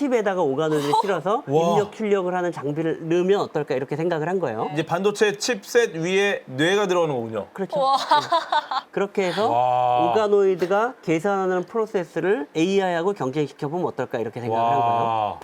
칩에다가 오가노를 실어서 와. 입력 출력을 하는 장비를 넣으면 어떨까 이렇게 생각을 한 거예요. 이제 반도체 칩셋 위에 뇌가 들어오는 거군요. 그렇죠. 와. 그렇게 해서 와. 오가노이드가 계산하는 프로세스를 AI하고 경쟁시켜보면 어떨까 이렇게 생각을 한 거예요. 와.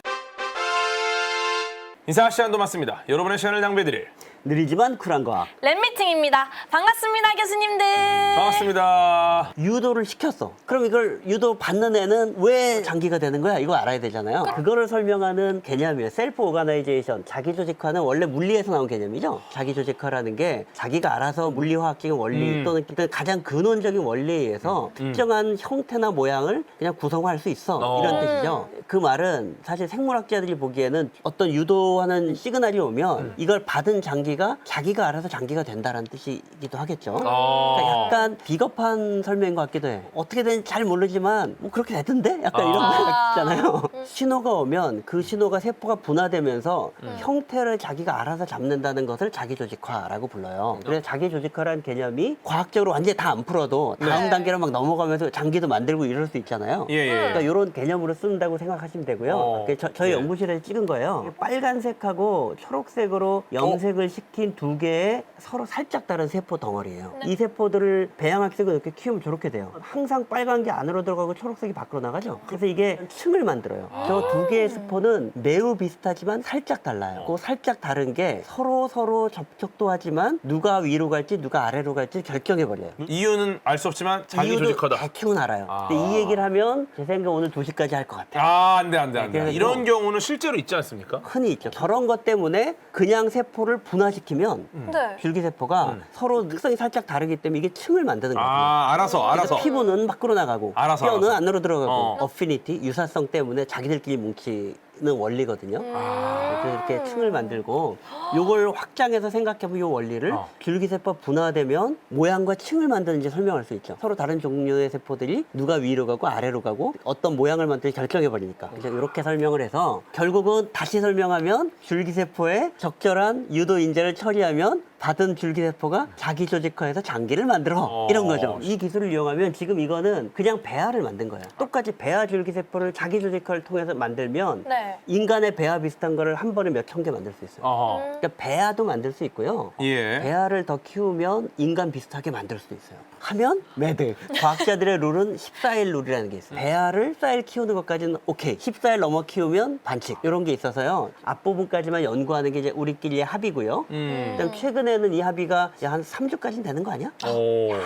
인사 시간도 맞습니다. 여러분의 시간을 낭비해드릴 느리지만 쿨한 과학. 랩미팅입니다. 반갑습니다, 교수님들. 반갑습니다. 유도를 시켰어. 그럼 이걸 유도 받는 애는 왜 장기가 되는 거야? 이거 알아야 되잖아요. 그거를 설명하는 개념이에요. 셀프 오가나이제이션, 자기 조직화는 원래 물리에서 나온 개념이죠. 자기 조직화라는 게 자기가 알아서 물리화학적인 원리 또는 가장 근원적인 원리에 의해서 특정한 형태나 모양을 그냥 구성할 수 있어. 이런 뜻이죠. 그 말은 사실 생물학자들이 보기에는 어떤 유도하는 시그널이 오면 이걸 받은 장기가 자기가 알아서 장기가 된다는 뜻이기도 하겠죠. 그러니까 약간 비겁한 설명인 것 같기도 해. 어떻게 되는지 잘 모르지만 뭐 그렇게 되던데? 약간 이런 생각 있잖아요. 신호가 오면 그 신호가 세포가 분화되면서 형태를 자기가 알아서 잡는다는 것을 자기조직화라고 불러요. 그래서 자기조직화라는 개념이 과학적으로 완전히 다 안 풀어도 다음 단계로 막 넘어가면서 장기도 만들고 이럴 수 있잖아요. 예, 예. 그러니까 이런 개념으로 쓴다고 생각하시면 되고요. 저희 예. 연구실에서 찍은 거예요. 빨간색하고 초록색으로 염색을 시킨 두 개의 서로 살짝 다른 세포 덩어리예요. 이 세포들을 배양학식으로 이렇게 키우면 저렇게 돼요. 항상 빨간 게 안으로 들어가고 초록색이 밖으로 나가죠. 그래서 이게 층을 만들어요. 저 두 개의 스포는 매우 비슷하지만 살짝 달라요. 그 살짝 다른 게 서로 접촉도 하지만 누가 위로 갈지 누가 아래로 갈지 결정해버려요. 이유는 알 수 없지만 자기 이유도 조직화다. 대충은 알아요. 근데 이 얘기를 하면 제 생각 오늘 2시까지 할 것 같아요. 안 돼. 그래서 이런 경우는 실제로 있지 않습니까? 흔히 있죠. 저런 것 때문에 그냥 세포를 분화시키면 네. 줄기세포가 서로 특성이 살짝 다르기 때문에 이게 층을 만드는 거죠. 알아서. 그래서 피부는 밖으로 나가고 알아서, 뼈는 알아서. 안으로 들어가고 어. 어피니티, 유사성 때문에 자기들끼리 뭉치는 원리거든요. 그래서 이렇게 층을 만들고 요걸 확장해서 생각해보면 이 원리를 줄기세포 분화되면 모양과 층을 만드는지 설명할 수 있죠. 서로 다른 종류의 세포들이 누가 위로 가고 아래로 가고 어떤 모양을 만들지 결정해버리니까. 그래서 이렇게 설명을 해서 결국은 다시 설명하면 줄기세포에 적절한 유도 인자를 처리하면 받은 줄기세포가 자기 조직화해서 장기를 만들어. 이런 거죠. 이 기술을 이용하면 지금 이거는 그냥 배아를 만든 거예요. 똑같이 배아 줄기세포를 자기 조직화를 통해서 만들면 네. 인간의 배아 비슷한 거를 한 번에 몇 천 개 만들 수 있어요. 그러니까 배아도 만들 수 있고요. 예. 배아를 더 키우면 인간 비슷하게 만들 수도 있어요. 하면 매드. 과학자들의 룰은 14일 룰이라는 게 있어요. 배아를 14일 키우는 것까지는 오케이. 14일 넘어 키우면 반칙. 이런 게 있어서요. 앞부분까지만 연구하는 게 이제 우리끼리의 합의고요. 그다음 최근에는 이 합의가 이제 한 3주까지는 되는 거 아니야?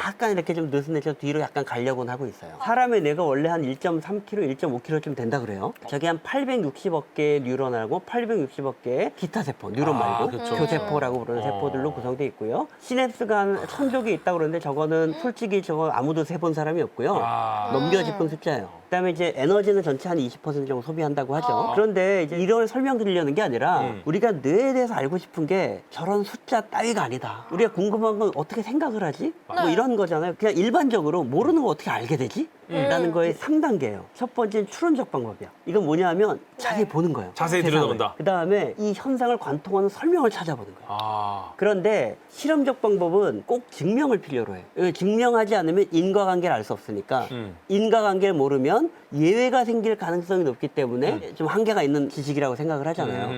약간 이렇게 좀 느슨해져 뒤로 약간 가려고는 하고 있어요. 사람의 뇌가 원래 한 1.3kg, 1.5kg쯤 된다 그래요. 저게 한 860억 개의 뉴런하고 860억 개의 기타 세포, 뉴런 말고 교세포라고 부르는 세포들로 구성되어 있고요. 시냅스가 한 1000조 개 있다고 그러는데 저거는 솔직히 저거 아무도 세본 사람이 없고요. 넘겨짚은 숫자예요. 그다음에 이제 에너지는 전체 한 20% 정도 소비한다고 하죠. 그런데 이제 이걸 설명드리려는 게 아니라 우리가 뇌에 대해서 알고 싶은 게 저런 숫자 따위가 아니다. 우리가 궁금한 건 어떻게 생각을 하지? 뭐 이런 거잖아요. 그냥 일반적으로 모르는 거 어떻게 알게 되지? 라는 거의 3단계예요. 첫 번째는 추론적 방법이야. 이건 뭐냐면 자세히 보는 거예요. 자세히 들여다본다. 그 다음에 이 현상을 관통하는 설명을 찾아보는 거예요. 그런데 실험적 방법은 꼭 증명을 필요로 해요. 증명하지 않으면 인과관계를 알 수 없으니까 인과관계를 모르면 예외가 생길 가능성이 높기 때문에 좀 한계가 있는 지식이라고 생각을 하잖아요.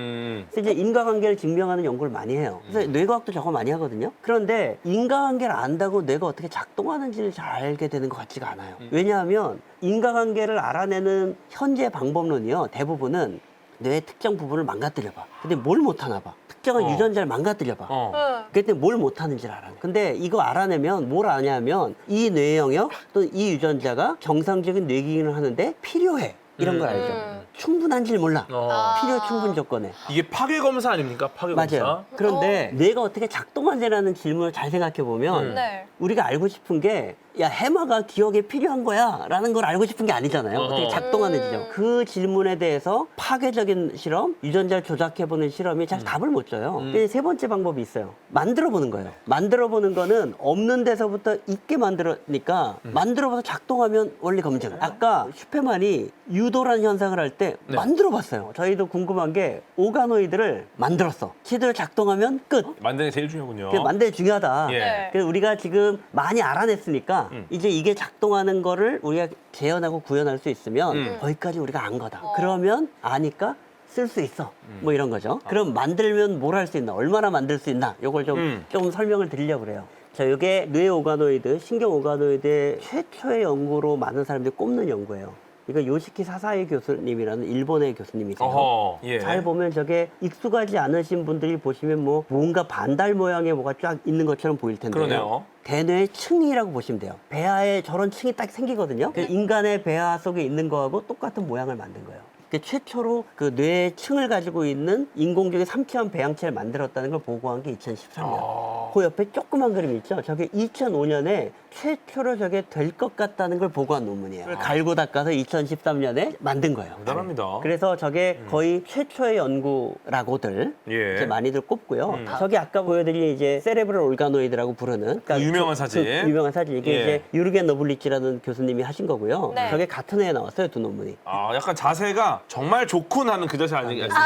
그래서 이제 인과관계를 증명하는 연구를 많이 해요. 그래서 뇌과학도 저거 많이 하거든요. 그런데 인과관계를 안다고 뇌가 어떻게 작동하는지를 잘 알게 되는 것 같지가 않아요. 왜냐하면 인과관계를 알아내는 현재 방법론이요. 대부분은 뇌의 특정 부분을 망가뜨려봐. 근데 뭘 못하나 봐. 특정한 유전자를 망가뜨려봐. 그때 뭘 못하는지를 알아. 근데 이거 알아내면 뭘 아냐면 이 뇌 영역 또는 이 유전자가 정상적인 뇌 기능을 하는데 필요해. 이런 걸 알죠. 충분한지를 몰라. 필요 충분 조건에. 이게 파괴 검사 아닙니까? 파괴 검사. 맞아요. 그런데 뇌가 어떻게 작동하지라는 질문을 잘 생각해 보면 네. 우리가 알고 싶은 게 야, 해마가 기억에 필요한 거야 라는 걸 알고 싶은 게 아니잖아요. 어떻게 작동하는지죠. 그 질문에 대해서 파괴적인 실험, 유전자를 조작해보는 실험이 잘 답을 못 줘요. 근데 세 번째 방법이 있어요. 만들어보는 거예요. 만들어보는 거는 없는 데서부터 있게 만들으니까 만들어봐서 작동하면 원리 검증. 아까 슈페만이 유도라는 현상을 할 때 근데 네. 만들어봤어요. 저희도 궁금한 게 오가노이드를 만들었어. 제대로 작동하면 끝. 만드는 게 제일 중요하군요. 그게 만드는 게 중요하다. 예. 네. 그래서 우리가 지금 많이 알아냈으니까 이제 이게 작동하는 거를 우리가 재현하고 구현할 수 있으면 거기까지 우리가 안 거다. 그러면 아니까 쓸 수 있어. 뭐 이런 거죠. 그럼 만들면 뭘 할 수 있나? 얼마나 만들 수 있나? 요걸 좀 설명을 드리려고 그래요. 자, 이게 뇌 오가노이드, 신경 오가노이드의 최초의 연구로 많은 사람들이 꼽는 연구예요. 이거 요시키 사사이 교수님이라는 일본의 교수님이세요. 어허, 예. 잘 보면 저게 익숙하지 않으신 분들이 보시면 뭐 뭔가 반달 모양의 뭐가 쫙 있는 것처럼 보일 텐데요. 그러네요. 대뇌의 층이라고 보시면 돼요. 배아에 저런 층이 딱 생기거든요. 그 인간의 배아 속에 있는 거하고 똑같은 모양을 만든 거예요. 그 최초로 그 뇌의 층을 가지고 있는 인공적인 삼투압 배양체를 만들었다는 걸 보고한 게 2013년. 그 옆에 조그만 그림 있죠? 저게 2005년에 최초로 저게 될 것 같다는 걸 보고한 논문이에요. 그걸 갈고 닦아서 2013년에 만든 거예요. 대단합니다. 그래서 저게 거의 최초의 연구라고들 예. 이제 많이들 꼽고요. 저게 아까 보여드린 이제 세레브럴 올가노이드라고 부르는 그러니까 유명한 사진. 유명한 사진 이게 예. 이제 유르겐 너블리치라는 교수님이 하신 거고요. 네. 저게 같은 해에 나왔어요, 두 논문이. 아, 약간 자세가 정말 좋군 하는 그 자세 아니겠습니까?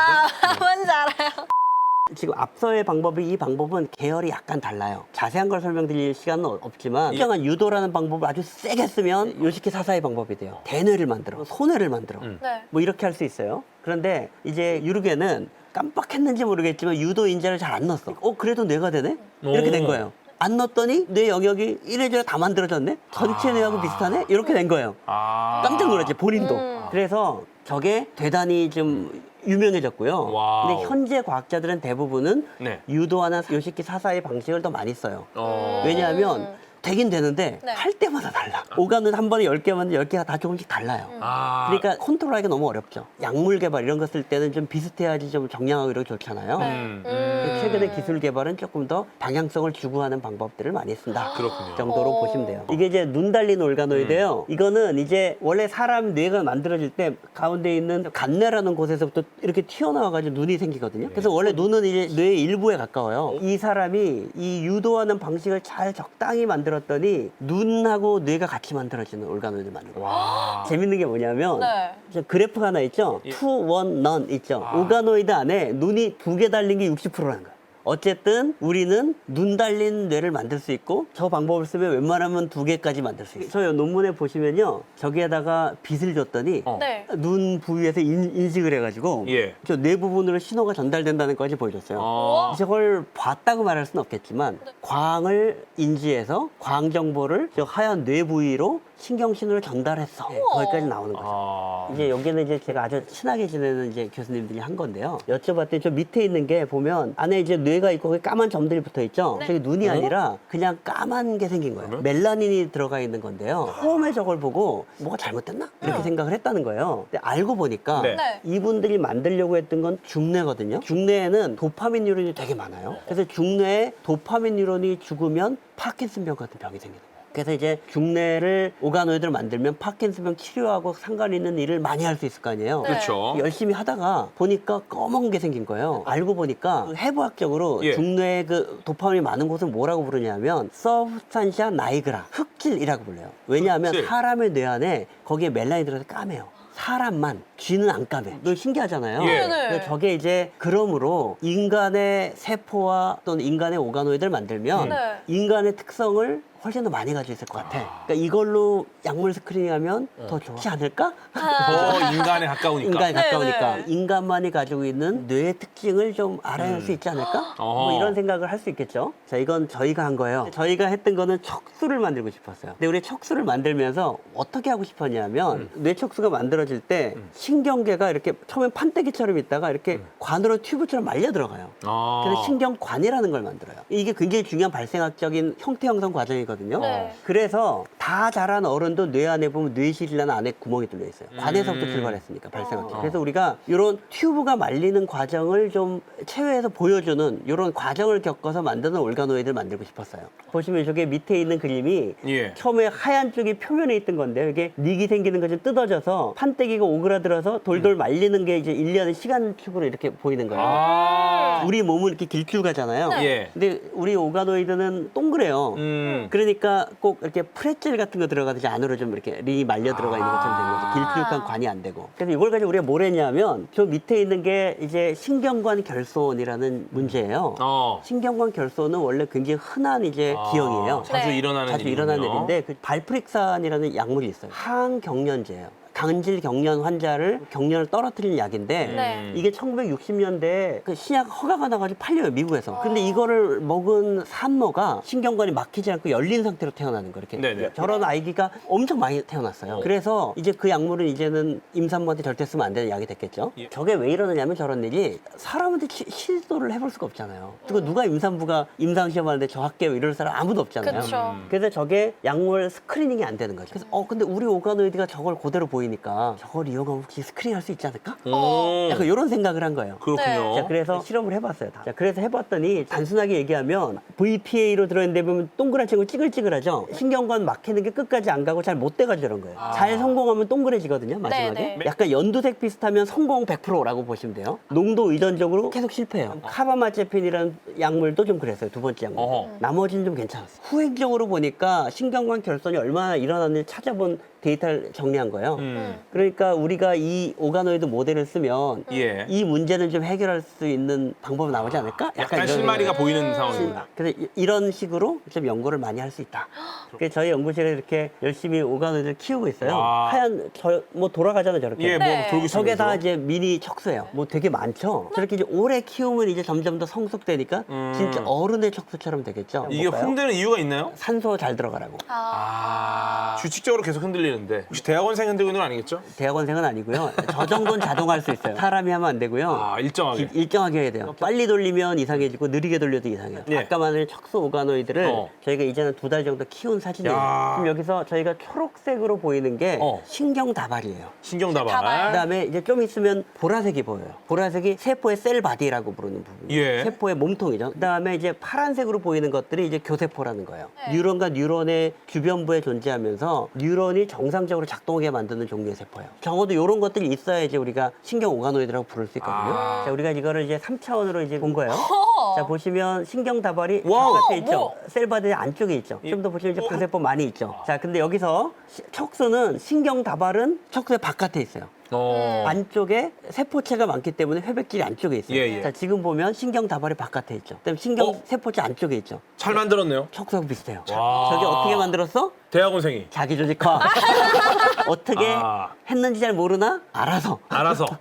뭔지 알아요. 지금 앞서의 방법이 이 방법은 계열이 약간 달라요. 자세한 걸 설명드릴 시간은 없지만 특정한 유도라는 방법을 아주 세게 쓰면 요시키 사사의 방법이 돼요. 대뇌를 만들어, 소뇌를 만들어. 네. 뭐 이렇게 할 수 있어요. 그런데 이제 유르게는 깜빡했는지 모르겠지만 유도 인자를 잘 안 넣었어. 그래도 뇌가 되네? 이렇게 된 거예요. 안 넣었더니 뇌 영역이 이래저래 다 만들어졌네? 전체 뇌하고 비슷하네? 이렇게 된 거예요. 아. 깜짝 놀랐지, 본인도. 그래서 저게 대단히 좀 유명해졌고요. 와우. 근데 현재 과학자들은 대부분은 네. 유도하는 요시키 사사의 방식을 더 많이 써요. 어. 왜냐하면 되긴 되는데 네. 할 때마다 달라. 오가는 한 번에 10개만 10개가 다 조금씩 달라요. 아. 그러니까 컨트롤하기가 너무 어렵죠. 약물 개발 이런 거 쓸 때는 좀 비슷해야지 좀 정량하고 이렇게 좋잖아요. 최근에 기술 개발은 조금 더 방향성을 추구하는 방법들을 많이 쓴다. 그렇군요. 정도로 보시면 돼요. 이게 이제 눈 달린 올가노이드예요. 이거는 이제 원래 사람 뇌가 만들어질 때 가운데 있는 간뇌라는 곳에서부터 이렇게 튀어나와가지고 눈이 생기거든요. 그래서 원래 눈은 이제 뇌의 일부에 가까워요. 이 사람이 이 유도하는 방식을 잘 적당히 만들었더니 눈하고 뇌가 같이 만들어지는 올가노이드를 만든 거예요. 와. 재밌는 게 뭐냐면 네. 저 그래프가 하나 있죠. 투, 원, 넌 있죠. 오가노이드 안에 눈이 2개 달린 게 60%라는 거예요. 어쨌든 우리는 눈 달린 뇌를 만들 수 있고 저 방법을 쓰면 웬만하면 2개까지 만들 수 있어요. 저 논문에 보시면요. 저기에다가 빛을 줬더니 네. 눈 부위에서 인식을 해가지고 예. 저 뇌 부분으로 신호가 전달된다는 것까지 보여줬어요. 어. 저걸 봤다고 말할 수는 없겠지만 광을 인지해서 광 정보를 저 하얀 뇌 부위로 신경 신호를 전달했어. 거기까지 나오는 거죠. 아. 이제 여기는 이제 제가 아주 친하게 지내는 이제 교수님들이 한 건데요. 여쭤봤더니 저 밑에 있는 게 보면 안에 이제 뇌가 있고 거기 까만 점들이 붙어 있죠. 네. 저기 눈이 아니라 그냥 까만 게 생긴 거예요. 멜라닌이 들어가 있는 건데요. 처음에 저걸 보고 뭐가 잘못됐나? 이렇게 생각을 했다는 거예요. 근데 알고 보니까 네. 네. 이분들이 만들려고 했던 건 중뇌거든요. 중뇌에는 도파민 뉴런이 되게 많아요. 그래서 중뇌에 도파민 뉴런이 죽으면 파킨슨병 같은 병이 생기는 거예요. 그래서 이제 중뇌를 오가노이드를 만들면 파킨슨병 치료하고 상관 있는 일을 많이 할 수 있을 거 아니에요. 네. 그렇죠. 열심히 하다가 보니까 검은 게 생긴 거예요. 알고 보니까 해부학적으로 예. 중뇌에 그 도파민이 많은 곳을 뭐라고 부르냐면 서브스탄시아 나이그라, 흑질이라고 불러요. 왜냐하면 흑질. 사람의 뇌 안에 거기에 멜라닌이 들어서 까매요. 사람만, 쥐는 안 까매. 이거 신기하잖아요. 예. 네네. 그래서 저게 이제 그러므로 인간의 세포와 또는 인간의 오가노이드를 만들면 네. 인간의 특성을 훨씬 더 많이 가지고 있을 것 같아. 그러니까 이걸로 약물 스크린ing하면 더 좋지 않을까? 더 인간에 가까우니까. 인간에 네, 가까우니까 네. 인간만이 가지고 있는 뇌의 특징을 좀 알아낼 수 있지 않을까? 뭐 어허. 이런 생각을 할 수 있겠죠. 자, 이건 저희가 한 거예요. 저희가 했던 거는 척수를 만들고 싶었어요. 근데 우리 척수를 만들면서 어떻게 하고 싶었냐면 뇌 척수가 만들어질 때 신경계가 이렇게 처음엔 판때기처럼 있다가 이렇게 관으로 튜브처럼 말려 들어가요. 아. 그래서 신경관이라는 걸 만들어요. 이게 굉장히 중요한 발생학적인 형태 형성 과정이거든요. 네. 그래서 다 자란 어른도 뇌 안에 보면 뇌실이라는 안에 구멍이 뚫려 있어요. 관에서부터 출발했으니까 발생학적. 그래서 우리가 이런 튜브가 말리는 과정을 좀 체외에서 보여주는 이런 과정을 겪어서 만드는 올가노이드를 만들고 싶었어요. 보시면 저게 밑에 있는 그림이 예. 처음에 하얀 쪽이 표면에 있던 건데요. 이게 닉이 생기는 것이 뜯어져서 판때기가 오그라들어서 돌돌 말리는 게 이제 1년의 시간축으로 이렇게 보이는 거예요. 아. 우리 몸은 이렇게 길쭉 가잖아요. 예. 근데 우리 오가노이드는 동그래요. 음. 그래서 그러니까 꼭 이렇게 프레첼 같은 거 들어가듯이 안으로 좀 이렇게 링이 말려 들어가 있는 것처럼 되는 거죠. 길쭉한 관이 안 되고. 그래서 이걸 가지고 우리가 뭘 했냐면 저 밑에 있는 게 이제 신경관 결손이라는 문제예요. 신경관 결손은 원래 굉장히 흔한 이제 기형이에요. 자주 네. 일어나는 자주 일이군요. 일어나는 일인데 그 발프릭산이라는 약물이 있어요. 항경련제예요. 간질 경련 환자를 경련을 떨어뜨리는 약인데 네. 이게 1960년대에 그 신약 허가가 나가지고 팔려요, 미국에서. 근데 이거를 먹은 산모가 신경관이 막히지 않고 열린 상태로 태어나는 거예요. 이렇게. 네네. 저런 아기가 엄청 많이 태어났어요. 그래서 이제 그 약물은 이제는 임산부한테 절대 쓰면 안 되는 약이 됐겠죠. 예. 저게 왜 이러느냐면 저런 일이 사람한테 시도를 해볼 수가 없잖아요. 그리고 누가 임산부가 임상시험하는데 저 할게요 이럴 사람 아무도 없잖아요. 그쵸. 그래서 저게 약물 스크리닝이 안 되는 거죠. 그래서 근데 우리 오가노이드가 저걸 그대로 보이니까 저걸 이용하면 혹시 스크린할 수 있지 않을까? 약간 이런 생각을 한 거예요. 그렇군요. 자, 그래서 실험을 해봤어요. 다. 자, 그래서 해봤더니 단순하게 얘기하면 VPA로 들어있는데 보면 동그란 친구 찌글찌글하죠? 신경관 막히는 게 끝까지 안 가고 잘 못 돼가지고 그런 거예요. 잘 성공하면 동그래지거든요, 마지막에. 네, 네. 약간 연두색 비슷하면 성공 100%라고 보시면 돼요. 농도 의존적으로 계속 실패해요. 카바마제핀이라는 약물도 좀 그랬어요, 두 번째 약물. 어허. 나머지는 좀 괜찮았어요. 후행적으로 보니까 신경관 결손이 얼마나 일어났는지 찾아본 데이터를 정리한 거예요. 그러니까 우리가 이 오가노이드 모델을 쓰면 예. 이 문제는 좀 해결할 수 있는 방법이 나오지 않을까? 약간 이런 실마리가 생각이 보이는 상황입니다. 그래서 이런 식으로 좀 연구를 많이 할 수 있다. 그래서 저희 연구실에 이렇게 열심히 오가노이드를 키우고 있어요. 와. 하얀 뭐 돌아가잖아요, 저렇게. 예, 뭐 네. 돌고 저게 있습니다. 다 이제 미니 척수예요. 뭐 되게 많죠. 저렇게 이제 오래 키우면 이제 점점 더 성숙되니까 진짜 어른의 척수처럼 되겠죠. 이게 볼까요? 흔드는 이유가 있나요? 산소 잘 들어가라고. 규칙적으로 계속 흔들리는데 혹시 대학원생 흔들고 있는 건 아니겠죠? 대학원생은 아니고요. 저 정도는 자동할 수 있어요. 사람이 하면 안 되고요. 일정하게. 일정하게 해야 돼요. 빨리 돌리면 이상해지고 느리게 돌려도 이상해요. 예. 아까 말한 척수 오가노이드를 어. 저희가 이제는 2달 정도 키운 사진이에요. 야. 지금 여기서 저희가 초록색으로 보이는 게 신경다발이에요. 신경다발. 다발. 그다음에 이제 좀 있으면 보라색이 보여요. 보라색이 세포의 셀바디라고 부르는 부분이에요. 예. 세포의 몸통이죠. 그다음에 이제 파란색으로 보이는 것들이 이제 교세포라는 거예요. 뉴런과 뉴런의 주변부에 존재하면서 뉴런이 정상적으로 작동하게 만드는 종류의 세포예요. 적어도 이런 것들이 있어야지 우리가 신경 오가노이드라고 부를 수 있거든요. 자, 우리가 이거를 이제 3차원으로 이제 본 거예요. 자, 보시면 신경다발이 와우. 바깥에 있죠. 뭐. 셀바디 안쪽에 있죠. 좀 더 보시면 이제 교세포 많이 있죠. 자, 근데 여기서 척수는 신경다발은 척수의 바깥에 있어요. 안쪽에 세포체가 많기 때문에 회백질이 안쪽에 있어요. 예, 예. 자, 지금 보면 신경다발이 바깥에 있죠. 그다음에 신경 세포체 안쪽에 있죠. 잘 만들었네요. 척수하고 비슷해요. 와. 저게 어떻게 만들었어? 대학원생이. 자기 조직화. 어떻게 했는지 잘 모르나? 알아서.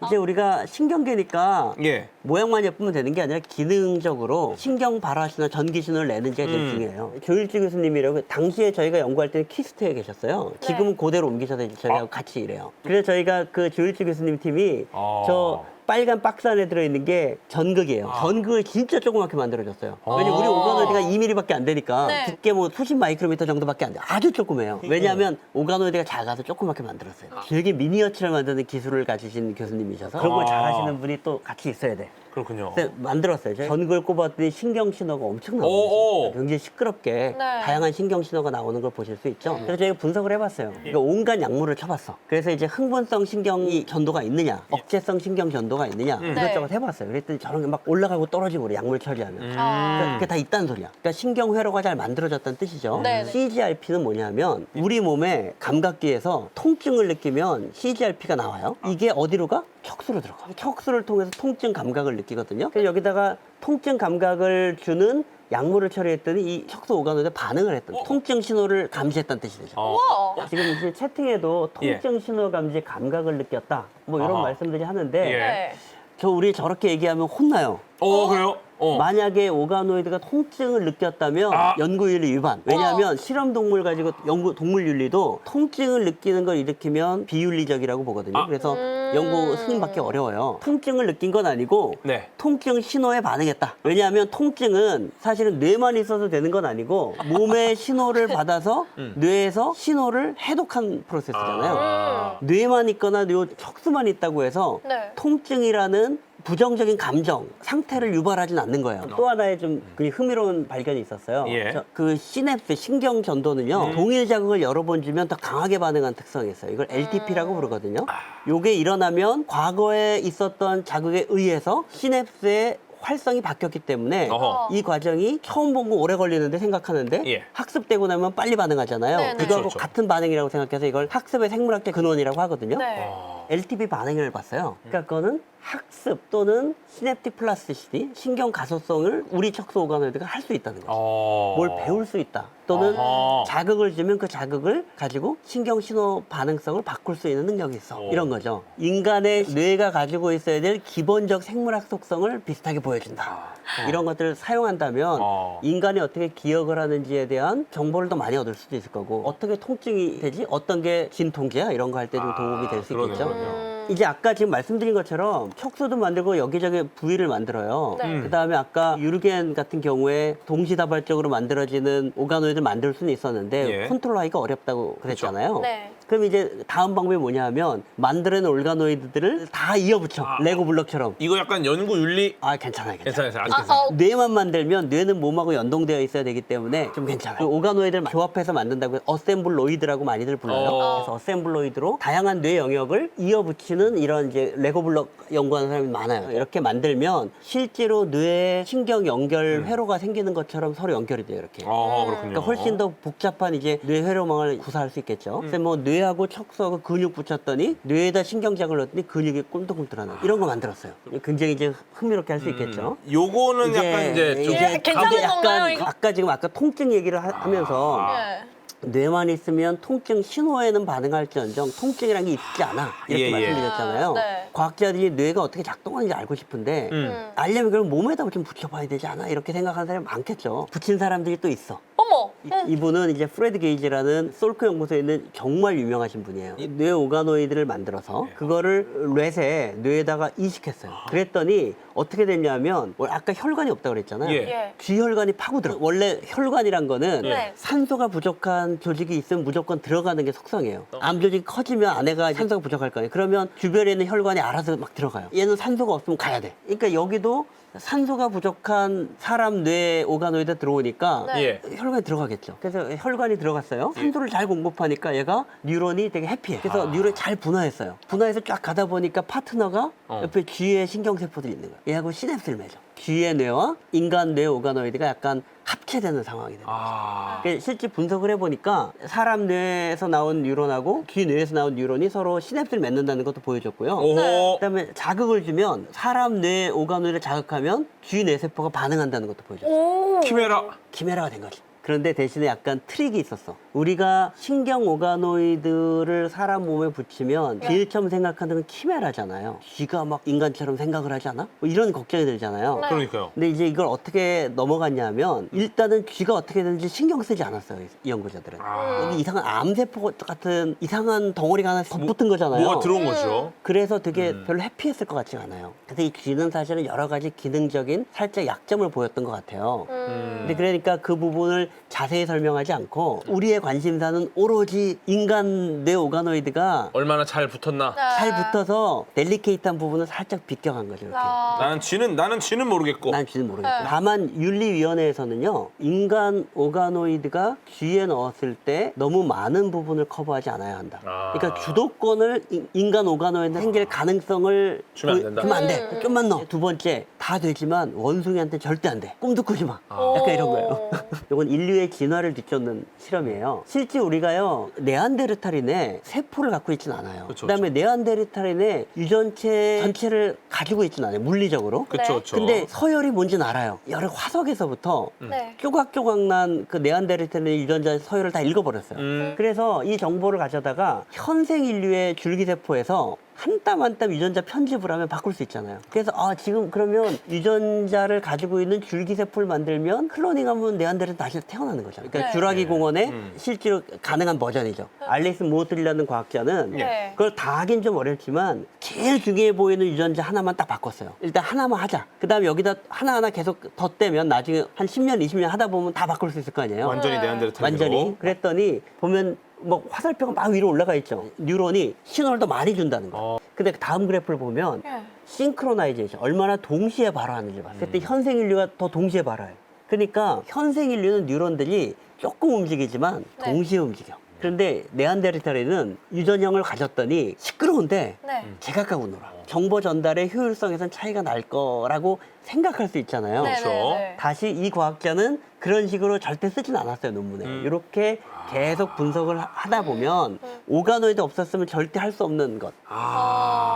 이제 우리가 신경계니까 예. 모양만 예쁘면 되는 게 아니라 기능적으로 신경 발화시나 전기 신호를 내는지가 제일 중요해요. 조일주 교수님이라고 당시에 저희가 연구할 때는 키스트에 계셨어요. 지금은 그대로 옮기셔서 이제 저희하고 같이 일해요. 그래서 저희가 그 조일주 교수님 팀이 저 빨간 박스 안에 들어있는 게 전극이에요. 전극을 진짜 조그맣게 만들어줬어요. 왜냐면 우리 오가노이드가 2mm밖에 안 되니까 네. 두께 뭐 수십 마이크로미터 정도밖에 안 돼요. 아주 조그매요. 왜냐하면 오가노이드가 작아서 조그맣게 만들었어요. 되게 미니어처를 만드는 기술을 가지신 교수님이셔서 그런 걸 잘하시는 분이 또 같이 있어야 돼. 그렇군요. 근데 만들었어요. 전극을 꼽았더니 신경 신호가 엄청 오. 나오죠. 굉장히 시끄럽게 네. 다양한 신경 신호가 나오는 걸 보실 수 있죠. 그래서 저희가 분석을 해봤어요. 그러니까 온갖 약물을 쳐봤어. 그래서 이제 흥분성 신경이 전도가 있느냐, 억제성 신경 전도가 있느냐 이것저것 해봤어요. 그랬더니 저런 게 막 올라가고 떨어지고 그래, 약물 처리하면. 그러니까 그게 다 있다는 소리야. 그러니까 신경 회로가 잘 만들어졌다는 뜻이죠. 네, 네. CGRP는 뭐냐면 우리 몸의 감각기에서 통증을 느끼면 CGRP가 나와요. 이게 어디로 가? 척수로 들어가. 척수를 통해서 통증 감각을 느끼거든요. 그래서 여기다가 통증 감각을 주는 약물을 처리했더니 이 척수 오가노이드에 반응을 했던 통증 신호를 감지했다는 뜻이 되죠. 우와. 지금 이제 채팅에도 통증 신호 감지 감각을 느꼈다. 뭐 이런 아하. 말씀들이 하는데 예. 네. 저 우리 저렇게 얘기하면 혼나요. 그래요? 만약에 오가노이드가 통증을 느꼈다면 연구윤리 위반. 왜냐하면 실험 동물 가지고 동물 윤리도 통증을 느끼는 걸 일으키면 비윤리적이라고 보거든요. 그래서 연구 승인받기 어려워요. 통증을 느낀 건 아니고 네. 통증 신호에 반응했다. 왜냐하면 통증은 사실은 뇌만 있어서 되는 건 아니고 몸의 신호를 받아서 뇌에서 신호를 해독한 프로세스잖아요. 뇌만 있거나 뇌 척수만 있다고 해서 네. 통증이라는 부정적인 감정, 상태를 유발하진 않는 거예요. 또 하나의 좀 흥미로운 발견이 있었어요. 예. 그 시냅스, 신경 전도는요, 동일 자극을 여러 번 주면 더 강하게 반응하는 특성이 있어요. 이걸 LTP라고 부르거든요. 요게 일어나면 과거에 있었던 자극에 의해서 시냅스의 활성이 바뀌었기 때문에 어허. 이 과정이 처음 본 거 오래 걸리는데 생각하는데 예. 학습되고 나면 빨리 반응하잖아요. 네네. 그거하고 그렇죠. 같은 반응이라고 생각해서 이걸 학습의 생물학적 근원이라고 하거든요. 네. LTV 반응을 봤어요. 그러니까 그거는 학습 또는 시냅틱 플라스티시티, 신경 가소성을 우리 척수 오가노이드가 할 수 있다는 거죠. 뭘 배울 수 있다. 또는 어허. 자극을 주면 그 자극을 가지고 신경 신호 반응성을 바꿀 수 있는 능력이 있어. 오. 이런 거죠. 인간의 뇌가 가지고 있어야 될 기본적 생물학 속성을 비슷하게 보여준다. 이런 것들을 사용한다면 인간이 어떻게 기억을 하는지에 대한 정보를 더 많이 얻을 수도 있을 거고 어떻게 통증이 되지? 어떤 게 진통제야? 이런 거 할 때 좀 도움이 될 수 그러네요, 있겠죠. 그러네요. 이제 아까 지금 말씀드린 것처럼 척수도 만들고 여기저기 부위를 만들어요. 네. 그다음에 아까 유르겐 같은 경우에 동시다발적으로 만들어지는 오가노이드를 만들 수는 있었는데 예. 컨트롤하기가 어렵다고 그랬잖아요. 네. 그럼 이제 다음 방법이 뭐냐 하면 만들어낸 오가노이드들을 다 이어붙여. 레고 블럭처럼. 이거 약간 연구 윤리 아, 괜찮아요. 괜찮아요. 괜찮아요. 아직 괜찮아요. 뇌만 만들면 뇌는 몸하고 연동되어 있어야 되기 때문에 좀 괜찮아요. 그 오가노이드를 교합해서 만든다고 해서 어셈블로이드라고 많이들 불러요. 그래서 어셈블로이드로 다양한 뇌 영역을 이어붙이는 이런 이제 레고 블럭 연구하는 사람이 많아요. 이렇게 만들면 실제로 뇌에 신경 연결 회로가 생기는 것처럼 서로 연결이 돼요. 이렇게. 그렇군요. 그러니까 훨씬 더 복잡한 이제 뇌 회로망을 구사할 수 있겠죠. 그래서 뭐 뇌하고 척수하고 근육 붙였더니 뇌에다 신경작을 넣었더니 근육이 꿈틀꿈틀하는 이런 거 만들었어요. 굉장히 이제 흥미롭게 할 수 있겠죠. 요거는 약간 이제 좀 예, 괜찮은 이게 건가요, 이거? 아까 지금 통증 얘기를 하면서 네. 뇌만 있으면 통증 신호에는 반응할지언정 통증이라는 게 있지 않아 이렇게 예, 예. 말씀드렸잖아요. 네. 과학자들이 뇌가 어떻게 작동하는지 알고 싶은데 알려면 그걸 몸에다 좀 붙여봐야 되지 않아 이렇게 생각하는 사람이 많겠죠. 붙인 사람들이 또 있어. 어머. 이분은 이제 프레드 게이지라는 솔크 연구소에 있는 정말 유명하신 분이에요. 이 뇌 오가노이드를 만들어서 그거를 뇌에 뇌에다가 이식했어요. 그랬더니 어떻게 됐냐면 아까 혈관이 없다고 그랬잖아요. 예. 예. 쥐혈관이 파고들어. 원래 혈관이란 거는 네. 산소가 부족한 조직이 있으면 무조건 들어가는 게 속성이에요. 암 조직이 커지면 안에가 산소가 부족할 거예요. 그러면 주변에 있는 혈관이 알아서 막 들어가요. 얘는 산소가 없으면 가야 돼. 그러니까 여기도 산소가 부족한 사람 뇌 오가노이드 들어오니까 네. 예. 혈관이 들어가겠죠. 그래서 혈관이 들어갔어요. 산소를 잘 공급하니까 얘가 뉴런이 되게 해피해. 그래서 뉴런이 잘 분화했어요. 분화해서 쫙 가다 보니까 파트너가 옆에 쥐의 신경세포들이 있는 거예요. 얘하고 시냅스를 맺어. 쥐의 뇌와 인간 뇌 오가노이드가 약간 합체되는 상황이 돼요. 그러니까 실제 분석을 해보니까 사람 뇌에서 나온 뉴런하고 쥐 뇌에서 나온 뉴런이 서로 시냅스를 맺는다는 것도 보여줬고요. 오호. 그다음에 자극을 주면 사람 뇌 오가노이드를 자극하면 쥐 뇌세포가 반응한다는 것도 보여줬어요. 키메라. 키메라가 된 거지. 그런데 대신에 약간 트릭이 있었어. 우리가 신경 오가노이드를 사람 몸에 붙이면 제일 처음 생각하는 건 키메라잖아요. 쥐가 막 인간처럼 생각을 하지 않아? 뭐 이런 걱정이 들잖아요. 네. 그러니까요. 근데 이제 이걸 어떻게 넘어갔냐면 일단은 쥐가 어떻게 되는지 신경 쓰지 않았어요. 이 연구자들은. 여기 이상한 암세포 같은 이상한 덩어리가 하나 덧붙은 거잖아요. 뭐가 들어온 거죠. 그래서 되게 별로 해피했을 것 같지가 않아요. 근데 이 쥐는 사실은 여러 가지 기능적인 살짝 약점을 보였던 것 같아요. 근데 그러니까 그 부분을 자세히 설명하지 않고 우리의 관심사는 오로지 인간 뇌 오가노이드가 얼마나 잘 붙었나. 잘 붙어서 델리케이트한 부분을 살짝 비껴간 거죠. 이렇게. 나는 쥐는 모르겠고. 난 쥐는 모르겠고. 다만 윤리위원회에서는요, 인간 오가노이드가 쥐에 넣었을 때 너무 많은 부분을 커버하지 않아야 한다. 그러니까 주도권을 인간 오가노이드 생길 가능성을 주면 안 된다. 주면 안 돼. 좀만 넣어. 두 번째, 다 되지만 원숭이한테 절대 안 돼. 꿈도 꾸지 마. 약간 이런 거예요. 이건 인류의 진화를 뒤쫓는 실험이에요. 실제 우리가요, 네안데르탈인의 세포를 갖고 있지는 않아요. 그쵸, 그다음에 네안데르탈인의 유전체 전체를 가지고 있지는 않아요. 물리적으로. 그쵸, 그쵸. 근데 서열이 뭔지는 알아요. 여러 화석에서부터 네. 쪼각쪼각난 그 네안데르탈린 유전자 서열을 다 읽어버렸어요. 그래서 이 정보를 가져다가 현생 인류의 줄기세포에서 한 땀 한 땀 유전자 편집을 하면 바꿀 수 있잖아요. 그래서 지금 그러면 유전자를 가지고 있는 줄기세포를 만들면 클로닝하면 네안데르탈 다시 태어나는 거잖아요. 그러니까 네. 쥬라기 공원의 실제로 가능한 버전이죠. 알렉스 모틀이라는 과학자는 네. 그걸 다 하긴 좀 어렵지만 제일 중요해 보이는 유전자 하나만 딱 바꿨어요. 일단 하나만 하자. 그 다음에 여기다 하나하나 계속 덧대면 나중에 한 10년, 20년 하다 보면 다 바꿀 수 있을 거 아니에요. 완전히 네안데르탈로. 완전히. 그랬더니 보면 뭐 화살표가 막 위로 올라가 있죠. 뉴런이 신호를 더 많이 준다는 거예요. 근데 다음 그래프를 보면 싱크로나이제이션, 얼마나 동시에 발화하는지 봤어요. 그때 현생 인류가 더 동시에 발화해요. 그러니까 현생 인류는 뉴런들이 조금 움직이지만 네. 동시에 움직여. 그런데 네안데르탈인은 유전형을 가졌더니 시끄러운데 네. 제각각으로 놀아. 정보 전달의 효율성에선 차이가 날 거라고 생각할 수 있잖아요. 네, 그렇죠. 네, 네. 다시 이 과학자는 그런 식으로 절대 쓰진 않았어요, 논문에. 이렇게 계속 분석을 하다 보면 오가노이드 없었으면 절대 할 수 없는 것.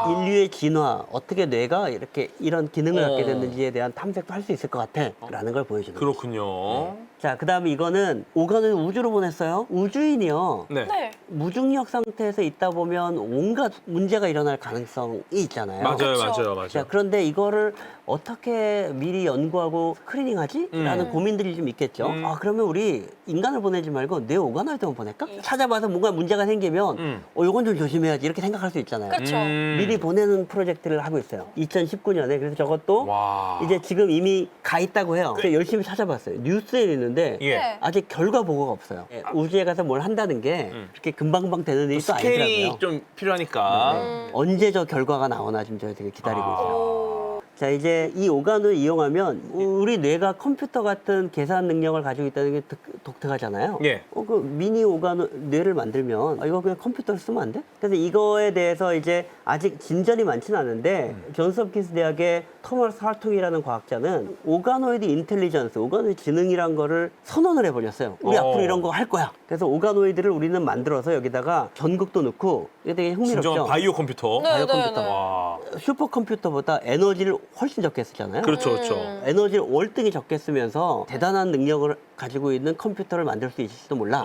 인류의 진화, 어떻게 뇌가 이렇게 이런 기능을 갖게 됐는지에 대한 탐색도 할 수 있을 것 같아. 라는 걸 보여주는 거죠. 그렇군요. 자, 그 다음에 이거는 오가노이드 우주로 보냈어요. 우주인이요. 네. 네. 무중력 상태에서 있다 보면 온갖 문제가 일어날 가능성이 있잖아요. 맞아요, 그렇죠. 맞아요. 자, 그런데 이거를 어떻게 미리 연구하고 스크리닝하지? 라는 고민들이 좀 있겠죠. 아, 그러면 우리 인간을 보내지 말고 뇌 오가노이드만 보낼까? 찾아봐서 뭔가 문제가 생기면 요건 좀 조심해야지 이렇게 생각할 수 있잖아요. 그렇죠. 미리 보내는 프로젝트를 하고 있어요. 2019년에. 그래서 저것도 와. 이제 지금 이미 가 있다고 해요. 그래서 열심히 찾아봤어요. 뉴스에 있는데 예. 네. 아직 결과 보고가 없어요. 우주에 가서 뭘 한다는 게 그렇게 금방금방 되는 일이 또 스케일이 아니더라고요. 좀 필요하니까. 언제 저 결과가 나오나 좀 저희들이 기다리고 있어요. 오. 자, 이제 이 오간을 이용하면 우리 뇌가 컴퓨터 같은 계산 능력을 가지고 있다는 게 독특하잖아요. 예. 그 미니 오간 뇌를 만들면 이거 그냥 컴퓨터를 쓰면 안 돼? 그래서 이거에 대해서 이제 아직 진전이 많지는 않은데 존스홉킨스 대학의 토마스 하퉁이라는 과학자는 오가노이드 인텔리전스, 오가노이드 지능이란 거를 선언을 해버렸어요. 우리 앞으로 이런 거 할 거야. 그래서 오가노이드를 우리는 만들어서 여기다가 전극도 넣고 이게 되게 흥미롭죠. 진정한 바이오 컴퓨터. 네, 바이오 네, 컴퓨터. 네. 와. 슈퍼컴퓨터보다 에너지를 훨씬 적게 쓰잖아요. 그렇죠, 그렇죠. 에너지를 월등히 적게 쓰면서 대단한 능력을 가지고 있는 컴퓨터를 만들 수 있을지도 몰라.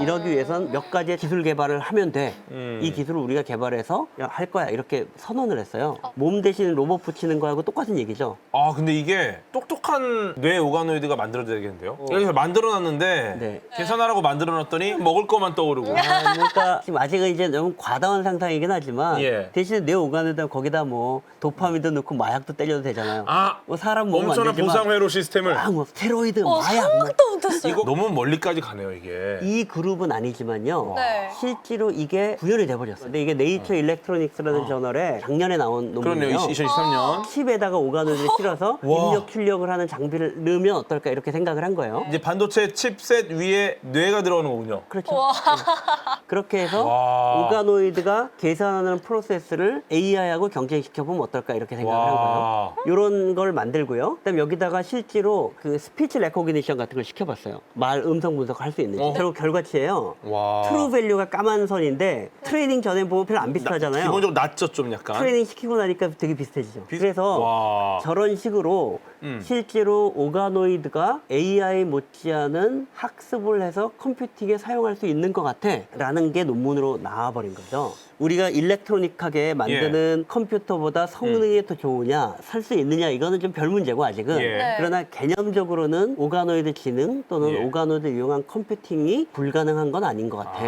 이러기 위해선 몇 가지의 기술 개발을 하면 돼. 이 기술을 우리가 개발해서 할 거야. 이렇게 선언을 했어요. 몸 대신 로봇 붙이는 거하고 똑같은 얘기죠. 아, 근데 이게 똑똑한 뇌 오가노이드가 만들어져야 되겠는데요? 그래서 만들어놨는데 네. 계산하라고 만들어놨더니 먹을 것만 떠오르고. 아, 그러니까 지금 아직은 이제 너무 과다한 상상이긴 하지만 예. 대신에 뇌 오가는데 거기다 뭐 도파민도 넣고 마약도 때려도 되잖아요. 아, 뭐 사람 몸 엄청난 만들지만 보상회로 시스템을. 아, 뭐 스테로이드, 마약, 뭐 생각도 못했어요. 이거 너무 멀리까지 가네요, 이게. 이 그룹은 아니지만요. 네. 실제로 이게 구현이 돼버렸어요. 근데 이게 네이처 일렉트로닉스라는 저널에 작년에 나온 그렇네요, 논문이에요. 2023년. 칩에다가 오가노이드를 실어서 와. 입력 출력을 하는 장비를 넣으면 어떨까 이렇게 생각을 한 거예요. 이제 반도체 칩셋 위에 뇌가 들어오는 거군요. 그렇죠. 그렇게 해서 와. 오가노이드가 계산하는 프로세스를 AI하고 경쟁시켜보면 어떨까 이렇게 생각을 한 거예요. 와. 이런 걸 만들고요. 그다음 여기다가 실제로 그 스피치 레코그니션 같은 걸 시켜봤어요. 말 음성 분석을 할 수 있는지. 어. 결국 결과치예요. 와. 트루 밸류가 까만 선인데 트레이닝 전에 보면 별로 안 비슷하잖아요. 기본적으로 낮죠, 좀 약간. 트레이닝 시키고 나니까 되게 비슷해지죠. 그래서 와. 저런 식으로 실제로 오가노이드가 AI 못지않은 학습을 해서 컴퓨팅에 사용할 수 있는 것 같아 라는 게 논문으로 나와버린 거죠. 우리가 일렉트로닉하게 만드는 컴퓨터보다 성능이 더 좋으냐 살 수 있느냐 이거는 좀 별 문제고 아직은. 예. 네. 그러나 개념적으로는 오가노이드 지능 또는 예. 오가노이드 이용한 컴퓨팅이 불가능한 건 아닌 것 같아.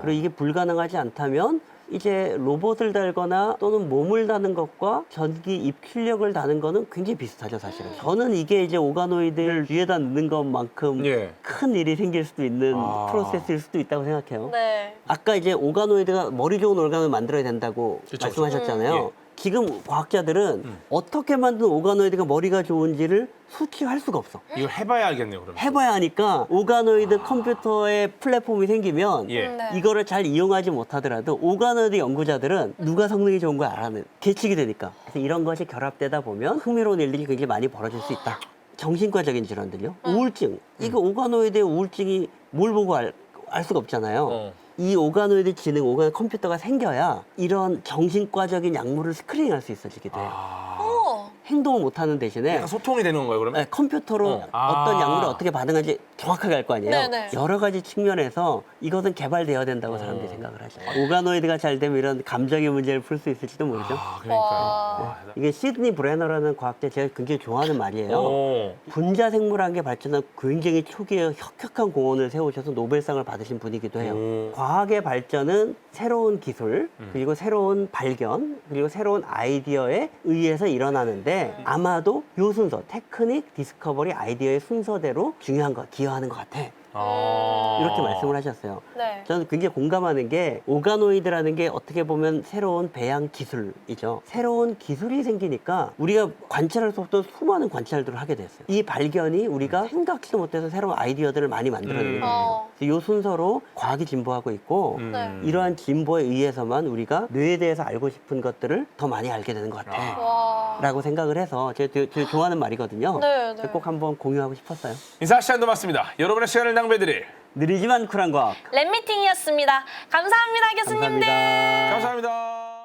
그리고 이게 불가능하지 않다면 이제 로봇을 달거나 또는 몸을 다는 것과 전기 입출력을 다는 거는 굉장히 비슷하죠, 사실은. 저는 이게 이제 오가노이드를 위에다 넣는 것만큼 예. 큰 일이 생길 수도 있는 아. 프로세스일 수도 있다고 생각해요. 네. 아까 이제 오가노이드가 머리 좋은 올감을 만들어야 된다고 그쵸, 말씀하셨잖아요. 지금 과학자들은 어떻게 만든 오가노이드가 머리가 좋은지를 수치할 수가 없어. 이거 해봐야 알겠네요, 그러면. 해봐야 하니까 오가노이드 컴퓨터의 플랫폼이 생기면 예. 네. 이거를 잘 이용하지 못하더라도 오가노이드 연구자들은 누가 성능이 좋은 걸 알아내 계측이 되니까. 그래서 이런 것이 결합되다 보면 흥미로운 일들이 굉장히 많이 벌어질 수 있다. 정신과적인 질환들요. 우울증. 이거 오가노이드의 우울증이 뭘 보고 알 수가 없잖아요. 이 오가노이드 지능, 오가노이드 컴퓨터가 생겨야 이런 정신과적인 약물을 스크린ing할 수 있어지게 돼요. 오. 행동을 못하는 대신에 약간 소통이 되는 건가요, 그러면? 네, 컴퓨터로 아. 어떤 약물을 어떻게 반응하는지 정확하게 알 거 아니에요. 네네. 여러 가지 측면에서 이것은 개발되어야 된다고 사람들이 생각을 하죠. 오가노이드가 잘 되면 이런 감정의 문제를 풀 수 있을지도 모르죠. 아, 그러니까요. 와. 이게 시드니 브레너라는 과학자 제가 굉장히 좋아하는 말이에요. 오. 분자생물학에 발전한 굉장히 초기에 혁혁한 공헌을 세우셔서 노벨상을 받으신 분이기도 해요. 과학의 발전은 새로운 기술, 그리고 새로운 발견, 그리고 새로운 아이디어에 의해서 일어나는데 아마도 요 순서, 테크닉, 디스커버리, 아이디어의 순서대로 중요한 거, 기여하는 것 같아. 이렇게 말씀을 하셨어요. 네. 저는 굉장히 공감하는 게 오가노이드라는 게 어떻게 보면 새로운 배양 기술이죠. 새로운 기술이 생기니까 우리가 관찰할 수 없던 수많은 관찰들을 하게 됐어요. 이 발견이 우리가 생각지도 못해서 새로운 아이디어들을 많이 만들어내는 거예요. 이 순서로 과학이 진보하고 있고 네. 이러한 진보에 의해서만 우리가 뇌에 대해서 알고 싶은 것들을 더 많이 알게 되는 것 같아. 와. 라고 생각을 해서 제가 되게 좋아하는 말이거든요. 네, 네. 꼭 한번 공유하고 싶었어요. 인사 시간도 맞습니다. 여러분의 시간을 낭비해드릴 느리지만 쿨한 과학. 랩미팅이었습니다. 감사합니다, 교수님들. 감사합니다. 감사합니다.